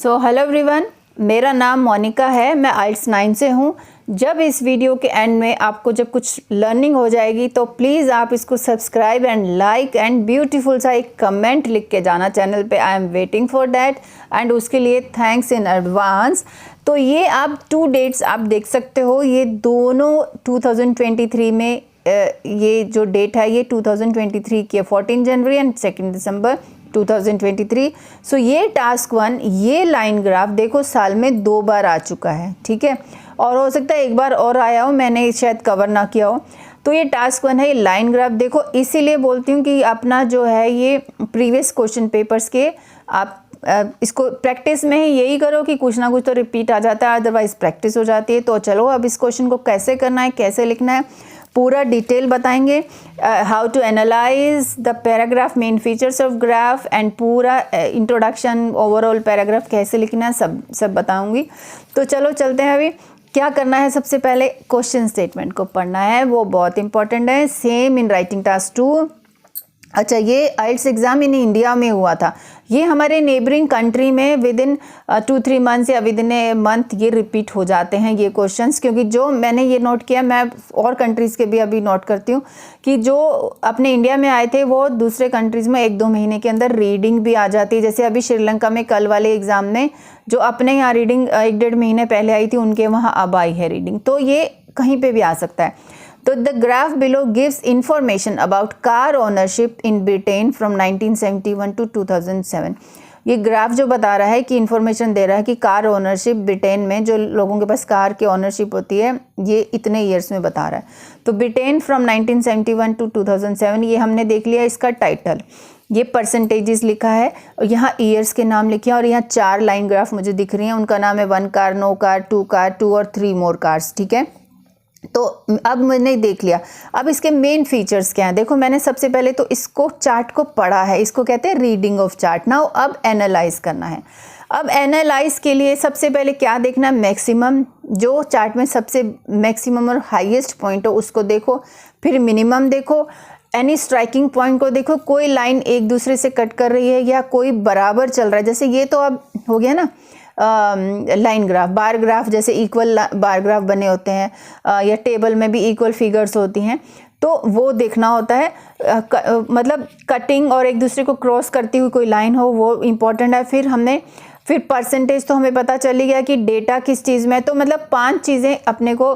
So hello everyone, मेरा नाम मोनिका है। मैं IELTS 9 से हूँ। जब इस वीडियो के एंड में आपको जब कुछ लर्निंग हो जाएगी तो प्लीज़ आप इसको subscribe and like and beautiful सा एक कमेंट लिख के जाना चैनल पे। I am waiting for that and उसके लिए थैंक्स इन एडवांस। तो ये आप 2 डेट्स आप देख सकते हो, ये दोनों 2023 में ये जो डेट है ये 2023 की है, 14 जनवरी एंड 2 दिसंबर 2023। सो ये टास्क 1, ये लाइन ग्राफ देखो साल में 2 बार आ चुका है, ठीक है, और हो सकता है एक बार और आया हो, मैंने शायद कवर ना किया हो। तो ये टास्क 1 है, ये लाइन ग्राफ देखो। इसीलिए बोलती हूँ कि अपना जो है ये प्रीवियस क्वेश्चन पेपर्स के आप इसको प्रैक्टिस में ही यही करो कि कुछ ना कुछ तो रिपीट आ जाता है, अदरवाइज प्रैक्टिस हो जाती है। तो चलो अब इस क्वेश्चन को कैसे करना है, कैसे लिखना है, पूरा डिटेल बताएंगे। How to analyse the paragraph, main features of graph and पूरा इंट्रोडक्शन, ओवरऑल पैराग्राफ कैसे लिखना है, सब बताऊंगी। तो चलो चलते हैं। अभी क्या करना है, सबसे पहले क्वेश्चन स्टेटमेंट को पढ़ना है, वो बहुत इंपॉर्टेंट है। Same in writing task 2। अच्छा, ये IELTS एग्ज़ाम इन इंडिया में हुआ था, ये हमारे नेबरिंग कंट्री में विद इन 2-3 मंथ्स या विद इन ए मंथ ये रिपीट हो जाते हैं ये क्वेश्चंस। क्योंकि जो मैंने ये नोट किया, मैं और कंट्रीज़ के भी अभी नोट करती हूँ कि जो अपने इंडिया में आए थे वो दूसरे कंट्रीज़ में 1-2 महीने के अंदर रीडिंग भी आ जाती है। जैसे अभी श्रीलंका में कल वाले एग्ज़ाम में जो अपने यहाँ रीडिंग 1-1.5 महीने पहले आई थी, उनके वहाँ अब आई है रीडिंग। तो ये कहीं पर भी आ सकता है। तो the graph below gives information about car ownership in Britain from 1971 to 2007। ये ग्राफ जो बता रहा है कि इंफॉर्मेशन दे रहा है कि कार ओनरशिप ब्रिटेन में जो लोगों के पास कार की ओनरशिप होती है ये इतने ईयर्स में बता रहा है। तो ब्रिटेन फ्रॉम 1971 टू 2007 ये हमने देख लिया। इसका टाइटल, ये परसेंटेजेस लिखा है, यहाँ ईयर्स के नाम लिखे हैं और यहाँ 4 लाइन ग्राफ मुझे दिख रही हैं, उनका नाम है 1 कार, नो कार, 2 कार, 2 और 3 मोर कार्स, ठीक है। तो अब मैंने देख लिया। अब इसके मेन फीचर्स क्या हैं, देखो मैंने सबसे पहले तो इसको चार्ट को पढ़ा है, इसको कहते हैं रीडिंग ऑफ चार्ट। नाउ अब एनालाइज करना है। अब एनालाइज के लिए सबसे पहले क्या देखना है, मैक्सिमम, जो चार्ट में सबसे मैक्सिमम और हाईएस्ट पॉइंट हो उसको देखो। फिर मिनिमम देखो, एनी स्ट्राइकिंग पॉइंट को देखो, कोई लाइन एक दूसरे से कट कर रही है या कोई बराबर चल रहा है। जैसे ये तो अब हो गया ना लाइन ग्राफ। बार ग्राफ जैसे इक्वल बार ग्राफ बने होते हैं या टेबल में भी इक्वल फिगर्स होती हैं, तो वो देखना होता है। मतलब कटिंग और एक दूसरे को क्रॉस करती हुई कोई लाइन हो, वो इम्पोर्टेंट है। फिर परसेंटेज तो हमें पता चली गया कि डेटा किस चीज़ में है। तो मतलब 5 चीज़ें अपने को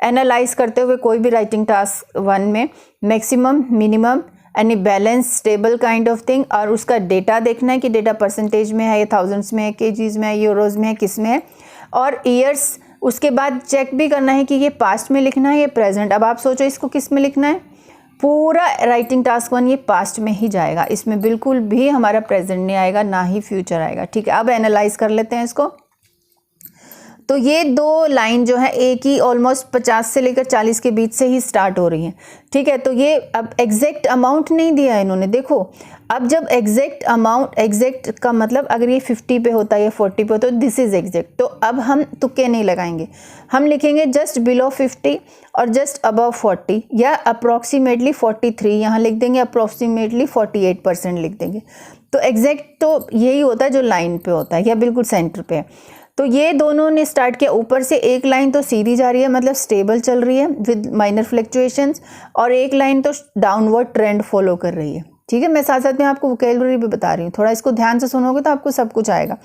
एनालाइज करते हुए कोई भी राइटिंग टास्क 1 में, maximum, minimum, any balance, stable kind of thing, और उसका डेटा देखना है कि डेटा परसेंटेज में है, ये थाउजेंड्स में है, केजीज में है, यूरोज में है, किस में है, और ईयर्स। उसके बाद चेक भी करना है कि ये पास्ट में लिखना है, ये प्रेजेंट। अब आप सोचो इसको किस में लिखना है, पूरा राइटिंग टास्क 1 ये पास्ट में ही जाएगा, इसमें बिल्कुल भी हमारा प्रेजेंट नहीं आएगा, ना ही फ्यूचर आएगा, ठीक है। अब एनालाइज कर लेते हैं इसको। तो ये 2 लाइन जो है एक ही ऑलमोस्ट 50 से लेकर 40 के बीच से ही स्टार्ट हो रही हैं, ठीक है। तो ये अब एग्जैक्ट अमाउंट नहीं दिया है इन्होंने, देखो। अब जब एग्जैक्ट अमाउंट, एग्जैक्ट का मतलब अगर ये 50 पे होता है या 40 पे होता है, दिस इज एग्जैक्ट। तो अब हम तुक्के नहीं लगाएंगे, हम लिखेंगे जस्ट बिलो 50 और जस्ट अबव 40 या अप्रॉक्सीमेटली 43, यहाँ लिख देंगे, अप्रॉक्सीमेटली 48% लिख देंगे। तो एग्जैक्ट तो यही होता है जो लाइन पे होता है या बिल्कुल सेंटर पे है। तो ये दोनों ने स्टार्ट किया, ऊपर से एक लाइन तो सीधी जा रही है, मतलब स्टेबल चल रही है विद माइनर फ्लक्चुएशंस, और एक लाइन तो डाउनवर्ड ट्रेंड फॉलो कर रही है, ठीक है। मैं साथ साथ में आपको वोकैबुलरी भी बता रही हूँ, थोड़ा इसको ध्यान से सुनोगे तो आपको सब कुछ आएगा।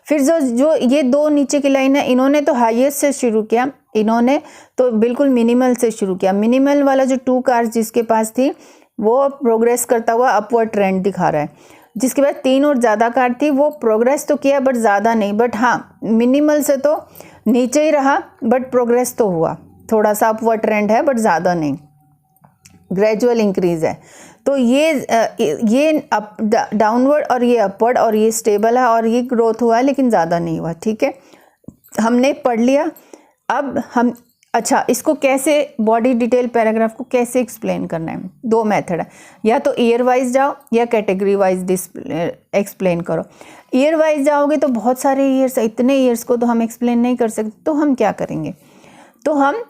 फिर जो ये 2 नीचे की लाइन है, इन्होंने तो हाईएस्ट से शुरू किया, इन्होंने तो बिल्कुल मिनिमल से शुरू किया। मिनिमल वाला जो 2 कार्स जिसके पास थी वो प्रोग्रेस करता हुआ अपवर्ड ट्रेंड दिखा रहा है। जिसके बाद 3 और ज़्यादा कार थी वो प्रोग्रेस तो किया बट ज़्यादा नहीं, बट हाँ मिनिमल से तो नीचे ही रहा बट प्रोग्रेस तो हुआ, थोड़ा सा अपवर्ड ट्रेंड है बट ज़्यादा नहीं, ग्रेजुअल इंक्रीज है। तो ये अप डाउनवर्ड और ये अपवर्ड और ये स्टेबल है और ये ग्रोथ हुआ है लेकिन ज़्यादा नहीं हुआ, ठीक है। हमने पढ़ लिया। अब हम अच्छा, इसको कैसे बॉडी डिटेल पैराग्राफ को कैसे एक्सप्लेन करना है, 2 मेथड है, या तो ईयर वाइज जाओ या कैटेगरी वाइज एक्सप्लेन करो। ईयर वाइज जाओगे तो बहुत सारे ईयर्स, इतने ईयर्स को तो हम एक्सप्लेन नहीं कर सकते, तो हम क्या करेंगे, तो हम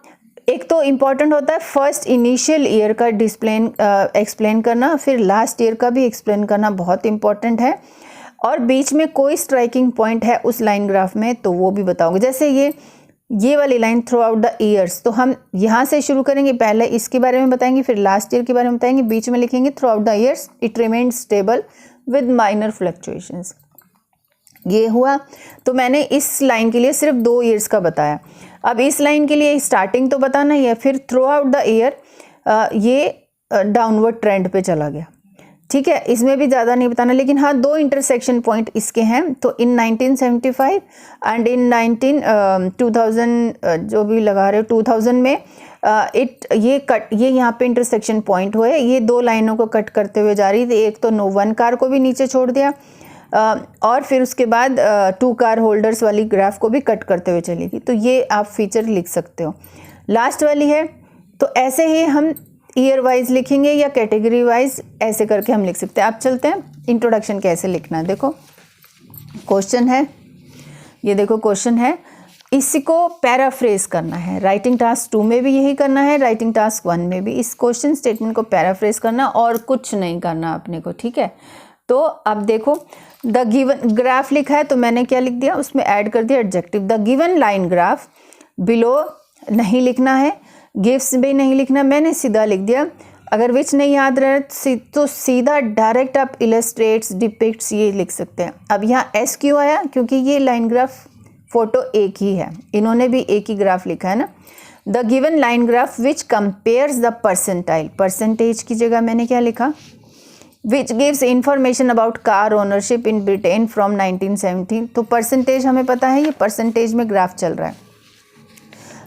एक तो इम्पॉर्टेंट होता है फर्स्ट इनिशियल ईयर का एक्सप्लेन करना, फिर लास्ट ईयर का भी एक्सप्लेन करना बहुत इम्पॉर्टेंट है। और बीच में कोई स्ट्राइकिंग पॉइंट है उस लाइन ग्राफ में तो वो भी बताओगे। जैसे ये वाली line through out the years, तो हम यहाँ से शुरू करेंगे, पहले इसके बारे में बताएंगे, फिर लास्ट ईयर के बारे में बताएंगे, बीच में लिखेंगे through out the years it remained stable with minor fluctuations. ये हुआ। तो मैंने इस लाइन के लिए सिर्फ 2 ईयर्स का बताया। अब इस लाइन के लिए स्टार्टिंग तो बताना ही है, फिर थ्रू आउट द ईयर ये डाउनवर्ड ट्रेंड पे चला गया, ठीक है। इसमें भी ज़्यादा नहीं बताना, लेकिन हाँ 2 इंटरसेक्शन पॉइंट इसके हैं। तो इन 1975 एंड इन 2000 जो भी लगा रहे हो 2000 में ये यहाँ पे इंटरसेक्शन पॉइंट हुए। ये 2 लाइनों को कट करते हुए जा रही थी। एक तो नो 1 कार को भी नीचे छोड़ दिया और फिर उसके बाद 2 कार होल्डर्स वाली ग्राफ को भी कट करते हुए चलेगी। तो ये आप फीचर लिख सकते हो। लास्ट वाली है तो ऐसे ही हम ईयर वाइज लिखेंगे या कैटेगरी वाइज, ऐसे करके हम लिख सकते हैं। आप चलते हैं इंट्रोडक्शन कैसे लिखना है। देखो क्वेश्चन है, ये देखो क्वेश्चन है, इसको पैराफ्रेज करना है। राइटिंग टास्क 2 में भी यही करना है, राइटिंग टास्क 1 में भी इस क्वेश्चन स्टेटमेंट को पैराफ्रेज करना और कुछ नहीं करना अपने को, ठीक है। तो अब देखो द गिवन ग्राफ लिखा है तो मैंने क्या लिख दिया, उसमें ऐड कर दिया adjective. The given line graph below नहीं लिखना है, गिव्स भी नहीं लिखना, मैंने सीधा लिख दिया। अगर विच नहीं याद रहे तो सीधा डायरेक्ट आप इलस्ट्रेट्स डिपिक्ट्स ये लिख सकते हैं। अब यहाँ एस क्यों आया, क्योंकि ये लाइन ग्राफ फोटो एक ही है, इन्होंने भी एक ही ग्राफ लिखा है ना। The given line graph which compares the percentile, percentage की जगह मैंने क्या लिखा, which gives information about car ownership in Britain from 1917। तो परसेंटेज हमें पता है, ये परसेंटेज में ग्राफ चल रहा है।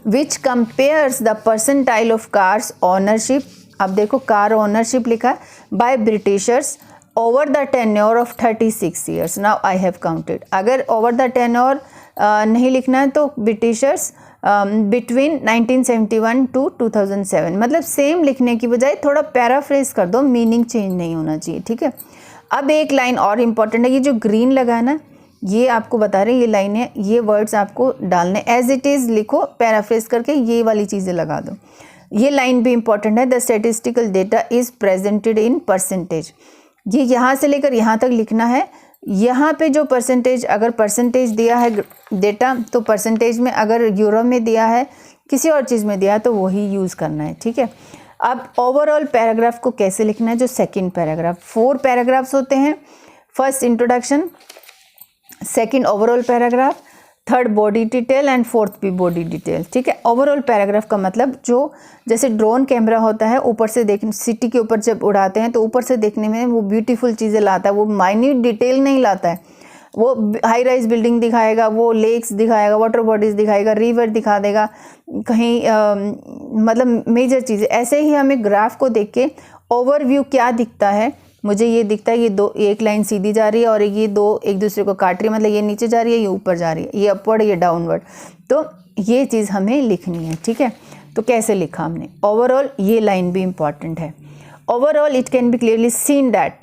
Which compares the percentile of cars ownership, अब देखो कार ओनरशिप लिखा by Britishers over the tenure of 36 years. Now I have counted. अगर ओवर द टेन्योर नहीं लिखना है तो ब्रिटिशर्स बिटवीन 1971 टू 2007, मतलब सेम लिखने की बजाय थोड़ा पैराफ्रेज कर दो, मीनिंग चेंज नहीं होना चाहिए, ठीक है। अब एक लाइन और इम्पॉर्टेंट है, ये जो ग्रीन लगा है ना, ये आपको बता रहे हैं, ये लाइन है, ये वर्ड्स आपको डालने, एज इट इज़ लिखो, पैराफ्रेज करके ये वाली चीज़ें लगा दो। ये लाइन भी इम्पॉर्टेंट है, the statistical data is presented in percentage. ये यहाँ से लेकर यहाँ तक लिखना है। यहाँ पे जो परसेंटेज, अगर परसेंटेज दिया है डेटा तो परसेंटेज में, अगर यूरो में दिया है, किसी और चीज़ में दिया है तो वही यूज़ करना है, ठीक है। अब ओवरऑल पैराग्राफ को कैसे लिखना है, जो सेकंड पैराग्राफ, 4 पैराग्राफ्स होते हैं। First introduction, second overall paragraph, third body detail and fourth भी बॉडी डिटेल, ठीक है। ओवरऑल पैराग्राफ का मतलब जो जैसे ड्रोन कैमरा होता है, ऊपर से देखने, सिटी के ऊपर जब उड़ाते हैं तो ऊपर से देखने में वो ब्यूटीफुल चीज़ें लाता है, वो माइन्यूट डिटेल नहीं लाता है। वो हाई राइज बिल्डिंग दिखाएगा, वो लेक्स दिखाएगा, वाटर बॉडीज़ दिखाएगा, रिवर दिखा देगा, कहीं मतलब मेजर चीज़ें। ऐसे ही हमें ग्राफ को देख के ओवरव्यू क्या दिखता है, मुझे ये दिखता है ये एक लाइन सीधी जा रही है और ये 2 एक दूसरे को काट रही है, मतलब ये नीचे जा रही है, ये ऊपर जा रही है, ये अपवर्ड, ये डाउनवर्ड। तो ये चीज़ हमें लिखनी है, ठीक है। तो कैसे लिखा हमने ओवरऑल, ये लाइन भी इम्पॉर्टेंट है। Overall it can be clearly seen that,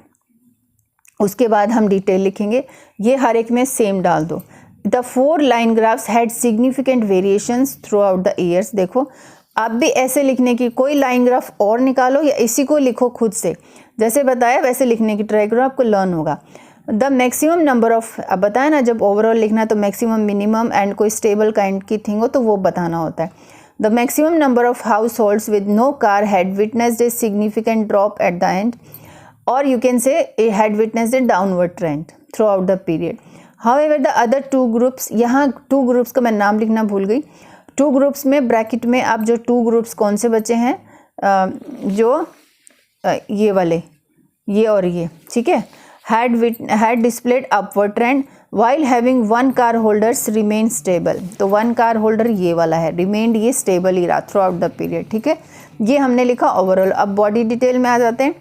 उसके बाद हम डिटेल लिखेंगे, ये हर एक में सेम डाल दो। The 4 line graphs had significant variations through out the years. देखो आप भी ऐसे लिखने की, कोई लाइन ग्राफ और निकालो या इसी को लिखो खुद से, जैसे बताया वैसे लिखने की ट्राई करो, आपको लर्न होगा। द मैक्सिमम नंबर ऑफ, अब बताया ना जब ओवरऑल लिखना है तो मैक्सिमम, मिनिमम एंड कोई स्टेबल काइंड की थिंग हो तो वो बताना होता है। The maximum number of households with no car had witnessed a significant drop at the end, और you can say had witnessed a downward trend throughout the period. However the other 2 groups, यहाँ 2 groups का मैं नाम लिखना भूल गई। 2 groups में bracket में आप जो 2 ग्रुप्स कौन से बचे हैं, जो ये वाले, ये और ये, ठीक है, had displayed upward trend while having 1 car holders remain stable. तो 1 कार होल्डर ये वाला है, रिमेन्ड ये स्टेबल ही रहा थ्रू आउट द पीरियड, ठीक है। ये हमने लिखा ओवरऑल। अब बॉडी डिटेल में आ जाते हैं।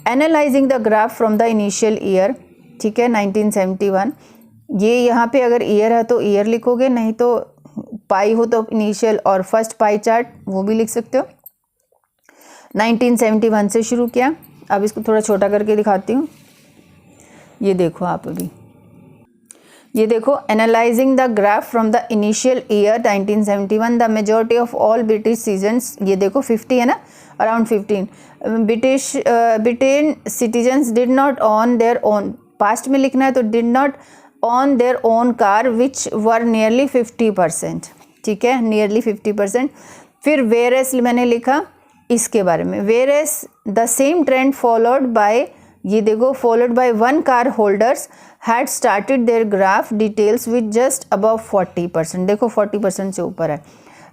Analysing the graph from the initial year, ठीक है, 1971। ये यहाँ पे अगर ईयर है तो ईयर लिखोगे, नहीं तो पाई हो तो इनिशियल, और फर्स्ट पाई चार्ट वो भी लिख सकते हो। 1971 से शुरू किया। अब इसको थोड़ा छोटा करके दिखाती हूँ, ये देखो आप अभी, ये देखो, analysing the graph from the initial year 1971 the majority of all British seasons, ये देखो 50 है ना, around 15 British citizens did not on their own past में लिखना है तो did not on their own car which were nearly 50%, ठीक है, नियरली 50%। फिर वेयर एस मैंने लिखा इसके बारे में, whereas the same trend followed by, ये देखो, followed by 1 car holders had started their graph details with just above 40%, देखो 40% से ऊपर है,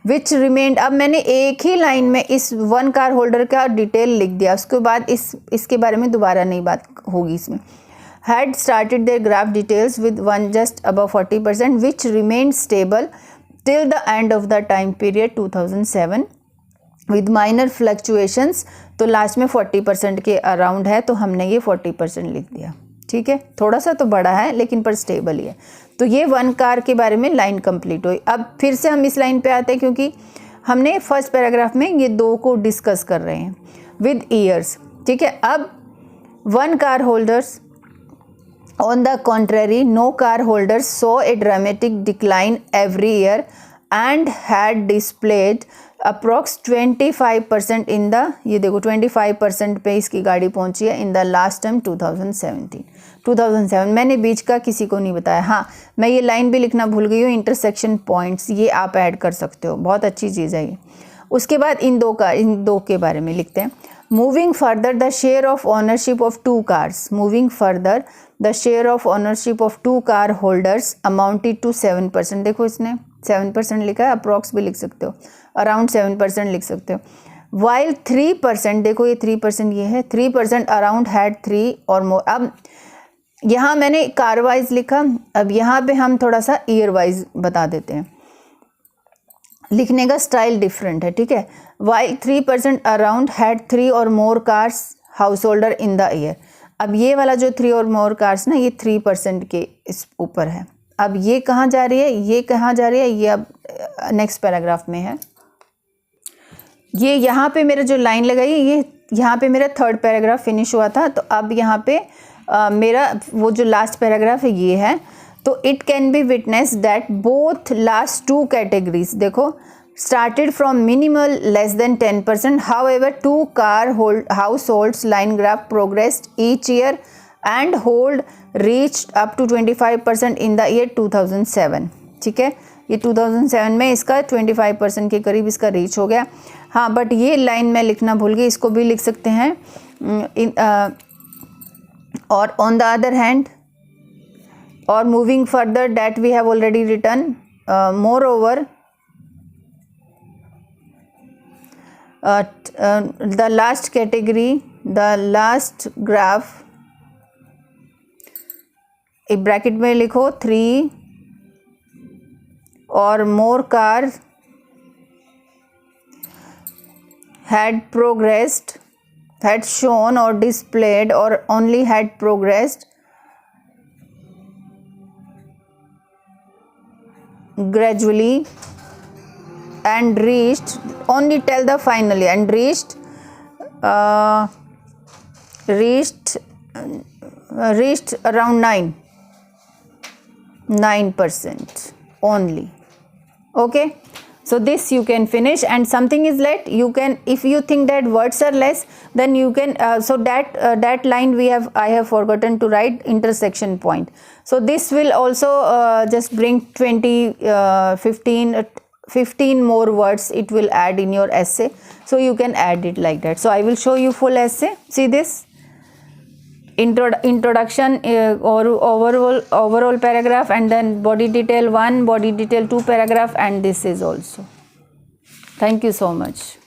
विच रिमेंड। अब मैंने एक ही लाइन में इस 1 कार होल्डर का डिटेल लिख दिया, उसके बाद इसके बारे में दोबारा नहीं बात होगी इसमें। Had started their graph details with 1 just above 40% which remained stable till the end of the time period 2007 with minor fluctuations, तो लास्ट में 40% के अराउंड है तो हमने ये 40% लिख दिया, ठीक है, थोड़ा सा तो बड़ा है लेकिन पर स्टेबल ही है। तो ये 1 कार के बारे में लाइन कंप्लीट हुई। अब फिर से हम इस लाइन पे आते हैं क्योंकि हमने फर्स्ट पैराग्राफ में ये 2 को डिस्कस कर रहे हैं विद ईयर्स, ठीक है। अब 1 car holders on the contrary no car holders so a dramatic decline every year and had displayed approx 25% in the, ये देखो 25% पे इसकी गाड़ी पहुंची है इन द लास्ट टर्म 2007। मैंने बीच का किसी को नहीं बताया। हाँ, मैं ये लाइन भी लिखना भूल गई हूँ, इंटरसेक्शन पॉइंट्स, ये आप ऐड कर सकते हो, बहुत अच्छी चीज़ है ये। उसके बाद इन दो के बारे में लिखते हैं। Moving further the share of ownership of 2 cars, moving further the share of ownership of 2 car holders amounted to 7%, देखो इसने 7% लिखा है, अप्रॉक्स भी लिख सकते हो, अराउंड 7% लिख सकते हो। वाइल 3%, देखो ये 3% ये है, 3% अराउंड हैड 3 और मोर। अब यहाँ मैंने कार वाइज लिखा, अब यहाँ पे हम थोड़ा सा ईयर वाइज बता देते हैं, लिखने का स्टाइल डिफरेंट है, ठीक है। While 3% around had 3 or more cars householder in the year. अब ये वाला जो 3 और मोर कार्स ना, ये 3% के इस ऊपर है। अब ये कहाँ जा रही है, ये कहाँ जा रही है, ये अब नेक्स्ट पैराग्राफ में है। ये यहाँ पे मेरा जो लाइन लगाई, ये यहाँ पे मेरा 3rd पैराग्राफ फिनिश हुआ था, तो अब यहाँ पे मेरा वो जो लास्ट पैराग्राफ है ये है। तो it can be witness that both last 2 categories, देखो, started from minimal less than 10%, however 2 car households line graph progressed each year and hold reached up to 25% in the year 2007, ठीक है। ये 2007 में इसका 25% के करीब इसका रीच हो गया। हाँ, बट ये लाइन मैं लिखना भूल गई, इसको भी लिख सकते हैं। और ऑन द अदर हैंड, और moving further that we have already written, moreover the last category, the last graph, एक ब्रैकेट में लिखो 3 और more cars had progressed, had shown or displayed or only had progressed gradually and reached, only tell the finally, and reached around 9% only. Okay, so this you can finish, and something is left, you can, if you think that words are less, then you can so that line I have forgotten to write intersection point, so this will also just bring 15 more words it will add in your essay, so you can add it like that. So I will show you full essay. See this introduction or overall paragraph, and then body detail 1, body detail 2 paragraph, and this is also. Thank you so much.